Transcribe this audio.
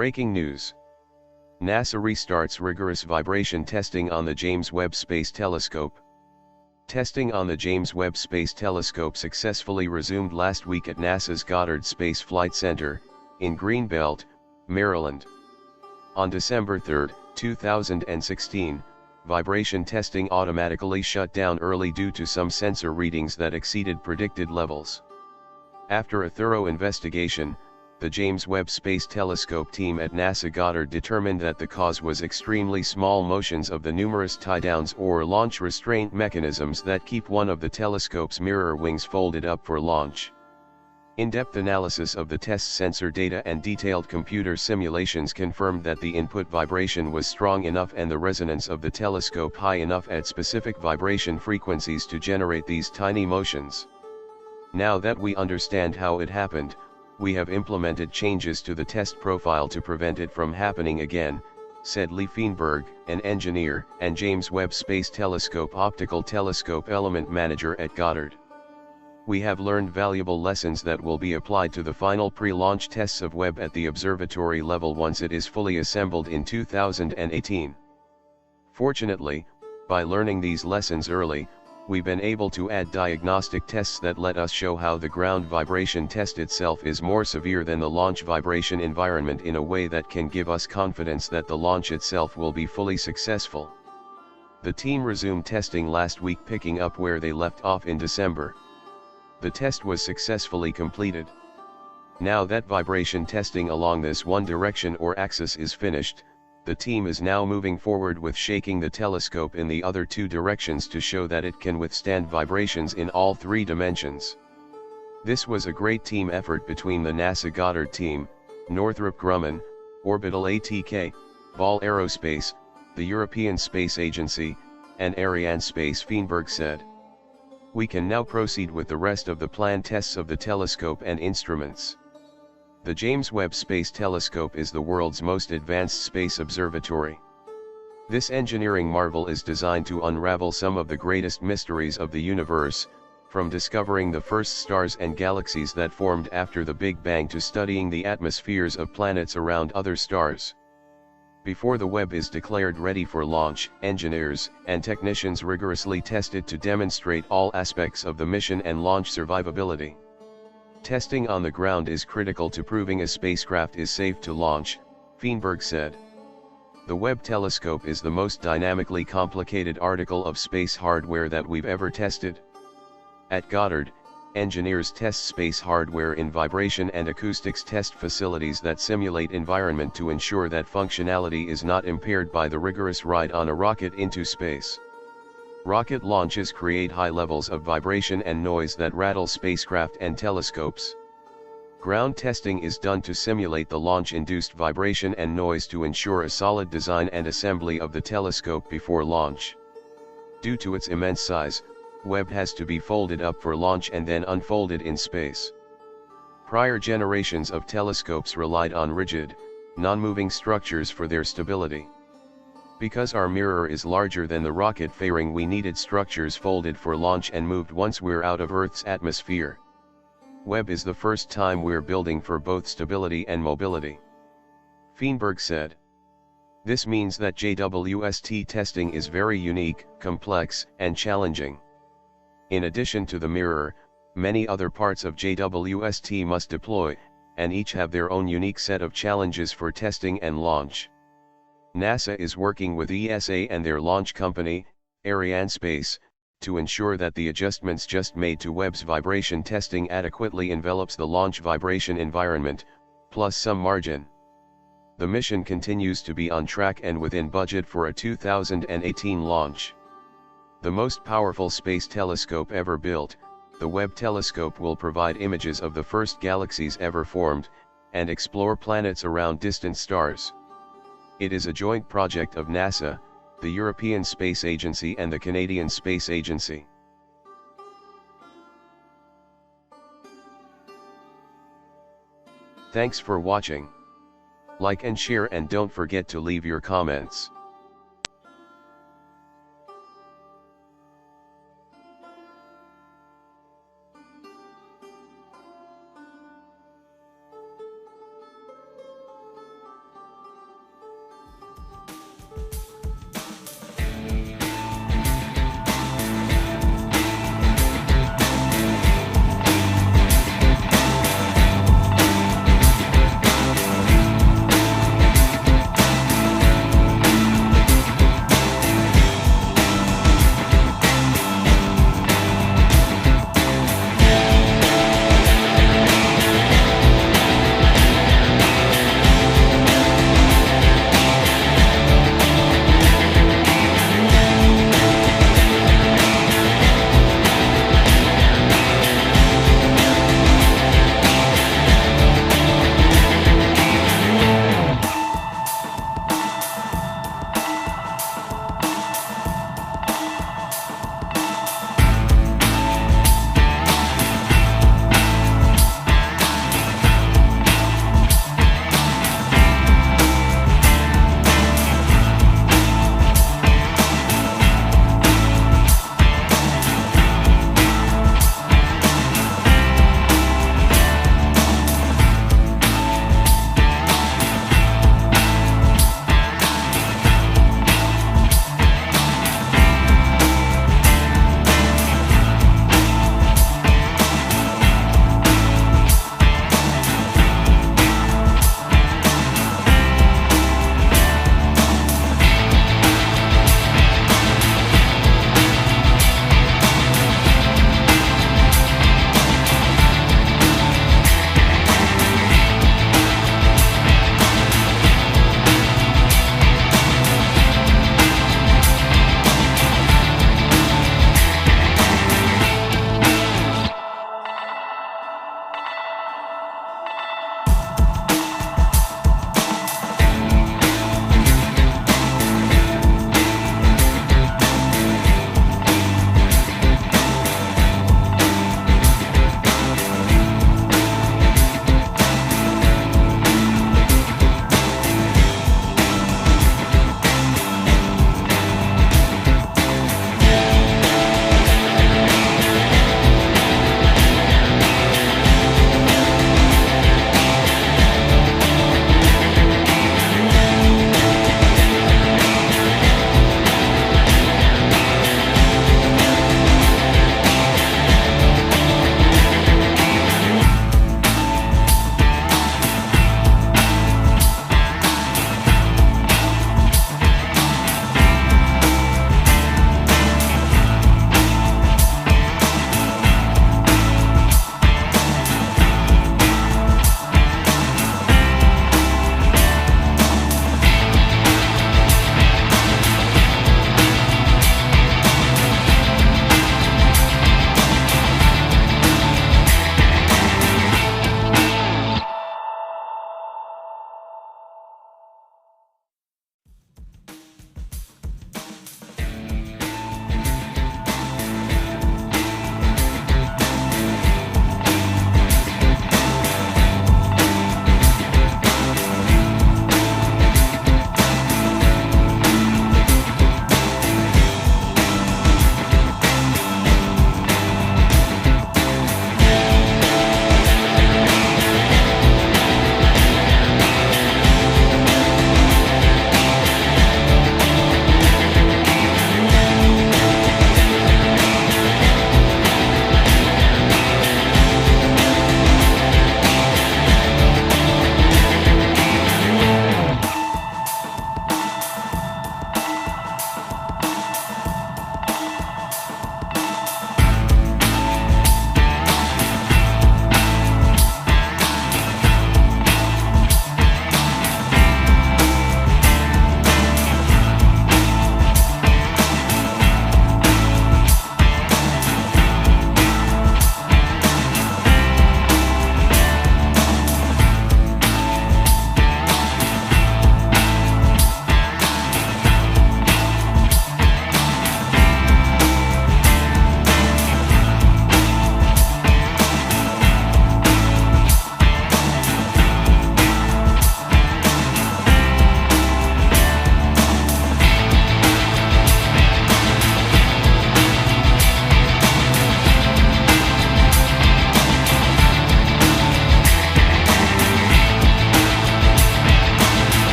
Breaking news. NASA restarts rigorous vibration testing on the James Webb Space Telescope. Testing on the James Webb Space Telescope successfully resumed last week at NASA's Goddard Space Flight Center, in Greenbelt, Maryland. On December 3, 2016, vibration testing automatically shut down early due to some sensor readings that exceeded predicted levels. After a thorough investigation, the James Webb Space Telescope team at NASA Goddard determined that the cause was extremely small motions of the numerous tie-downs or launch restraint mechanisms that keep one of the telescope's mirror wings folded up for launch. In-depth analysis of the test sensor data and detailed computer simulations confirmed that the input vibration was strong enough and the resonance of the telescope high enough at specific vibration frequencies to generate these tiny motions. Now that we understand how it happened, we have implemented changes to the test profile to prevent it from happening again, said Lee Feinberg, an engineer and James Webb Space Telescope optical telescope element manager at Goddard. We have learned valuable lessons that will be applied to the final pre-launch tests of Webb at the observatory level once it is fully assembled in 2018. Fortunately, by learning these lessons early, we've been able to add diagnostic tests that let us show how the ground vibration test itself is more severe than the launch vibration environment in a way that can give us confidence that the launch itself will be fully successful. The team resumed testing last week, picking up where they left off in December. The test was successfully completed. Now that vibration testing along this one direction or axis is finished, the team is now moving forward with shaking the telescope in the other two directions to show that it can withstand vibrations in all three dimensions. This was a great team effort between the NASA Goddard team, Northrop Grumman, Orbital ATK, Ball Aerospace, the European Space Agency, and Arianespace, Feinberg said. We can now proceed with the rest of the planned tests of the telescope and instruments. The James Webb Space Telescope is the world's most advanced space observatory. This engineering marvel is designed to unravel some of the greatest mysteries of the universe, from discovering the first stars and galaxies that formed after the Big Bang to studying the atmospheres of planets around other stars. Before the Webb is declared ready for launch, engineers and technicians rigorously test it to demonstrate all aspects of the mission and launch survivability. Testing on the ground is critical to proving a spacecraft is safe to launch, Feinberg said. The Webb telescope is the most dynamically complicated article of space hardware that we've ever tested. At Goddard, engineers test space hardware in vibration and acoustics test facilities that simulate environment to ensure that functionality is not impaired by the rigorous ride on a rocket into space. Rocket launches create high levels of vibration and noise that rattle spacecraft and telescopes. Ground testing is done to simulate the launch-induced vibration and noise to ensure a solid design and assembly of the telescope before launch. Due to its immense size, Webb has to be folded up for launch and then unfolded in space. Prior generations of telescopes relied on rigid, non-moving structures for their stability. Because our mirror is larger than the rocket fairing, we needed structures folded for launch and moved once we're out of Earth's atmosphere. Webb is the first time we're building for both stability and mobility, Feinberg said. This means that JWST testing is very unique, complex, and challenging. In addition to the mirror, many other parts of JWST must deploy, and each have their own unique set of challenges for testing and launch. NASA is working with ESA and their launch company, Arianespace, to ensure that the adjustments just made to Webb's vibration testing adequately envelops the launch vibration environment, plus some margin. The mission continues to be on track and within budget for a 2018 launch. The most powerful space telescope ever built, the Webb telescope will provide images of the first galaxies ever formed, and explore planets around distant stars. It is a joint project of NASA, the European Space Agency and the Canadian Space Agency. Thanks for watching. Like and share and don't forget to leave your comments.